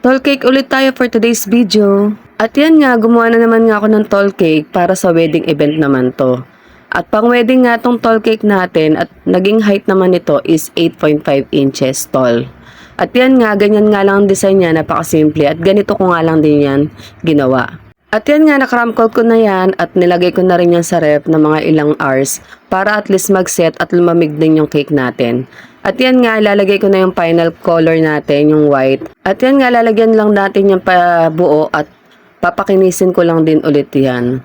Tall cake ulit tayo for today's video. At yan nga, gumawa na naman nga ako ng tall cake para sa wedding event naman to. At pang wedding nga tong tall cake natin at naging height naman nito is 8.5 inches tall. At yan nga, ganyan nga lang ang design niya, napakasimple at ganito ko nga lang din yan ginawa. At yan nga, nakram coat ko na yan at nilagay ko na rin yan sa ref ng mga ilang hours para at least mag-set at lumamig din yung cake natin. At yan nga, lalagay ko na yung final color natin, yung white. At yan nga, lalagyan lang natin yung pabuo at papakinisin ko lang din ulit yan.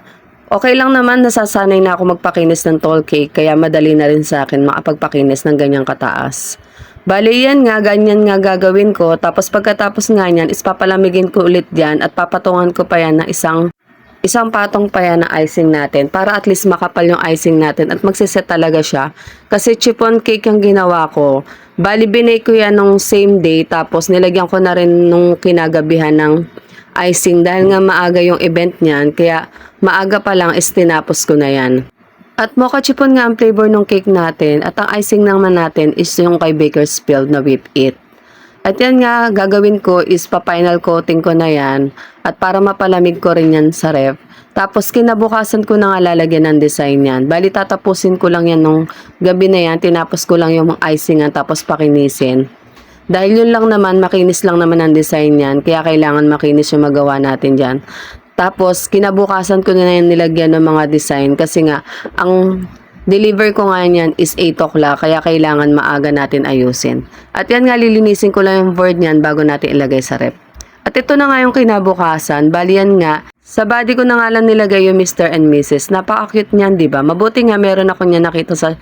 Okay lang naman, nasasanay na ako magpakinis ng tall cake kaya madali na rin sa akin makapagpakinis ng ganyang kataas. Bali yan nga, ganyan nga gagawin ko. Tapos pagkatapos nga yan, is papalamigin ko ulit yan at papatungan ko pa yan ng isang patong pa yan na icing natin para at least makapal yung icing natin at magsiset talaga siya. Kasi chiffon cake yung ginawa ko. Bali binake ko yan nung same day tapos nilagyan ko na rin nung kinagabihan ng icing dahil nga maaga yung event niyan. Kaya maaga pa lang is tinapos ko na yan. At mocha chiffon nga ang flavor ng cake natin at ang icing naman natin is yung kay Bakersfield na Whip It. At yan nga, gagawin ko is pa-final coating ko na yan at para mapalamig ko rin yan sa ref. Tapos kinabukasan ko na nga lalagyan ng design yan. Bali tatapusin ko lang yan nung gabi na yan, tinapos ko lang yung icingan tapos pakinisin. Dahil yun lang naman, makinis lang naman ang design yan, kaya kailangan makinis yung magawa natin dyan. Tapos, kinabukasan ko na yan nilagyan ng mga design kasi nga, ang deliver ko nga yan is 8 o'clock kaya kailangan maaga natin ayusin. At yan nga, lilinisin ko lang yung board niyan bago natin ilagay sa rep. At ito na nga yung kinabukasan, bali yan nga, sa body ko na nga lang nilagay yung Mr. and Mrs. Napaka-cute niyan, diba? Mabuti nga meron ako niya nakita sa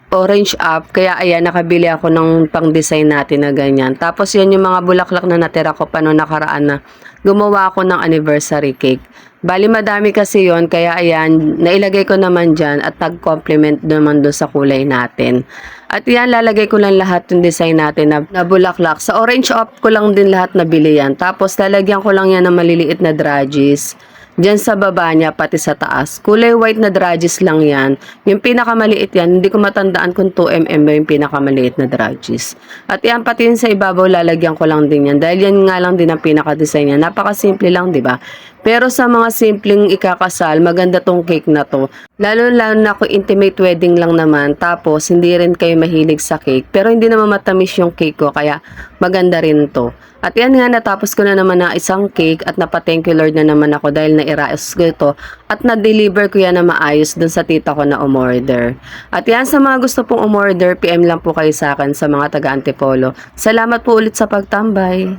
orange app, kaya ayan, nakabili ako ng pang-design natin na ganyan. Tapos yan yung mga bulaklak na natira ko pa noong nakaraan na gumawa ako ng anniversary cake. Bali madami kasi yon kaya ayan, nailagay ko naman dyan at nag-complement naman doon sa kulay natin. At yan, lalagay ko lang lahat yung design natin na bulaklak. Sa orange app ko lang din lahat nabili yan. Tapos lalagyan ko lang yan ng maliliit na dragis. Diyan sa baba niya, pati sa taas. Kulay white na dragis lang yan. Yung pinakamaliit yan, hindi ko matandaan kung 2mm ba yung pinakamaliit na dragis. At yan, pati yun sa ibabaw, lalagyan ko lang din yan. Dahil yan nga lang din ang pinaka-design niya. Napaka-simple lang, di ba? Pero sa mga simpleng ikakasal, maganda tong cake na to. Lalo-lalo na kung intimate wedding lang naman. Tapos, hindi rin kayo mahilig sa cake. Pero hindi naman matamis yung cake ko, kaya maganda rin to. At yan nga, natapos ko na naman na isang cake at napa-thank you Lord na naman ako dahil na-iraos ko ito at na-deliver ko yan na maayos dun sa tita ko na umorder. At yan, sa mga gusto pong umorder, PM lang po kayo sa akin sa mga taga Antipolo. Salamat po ulit sa pagtambay.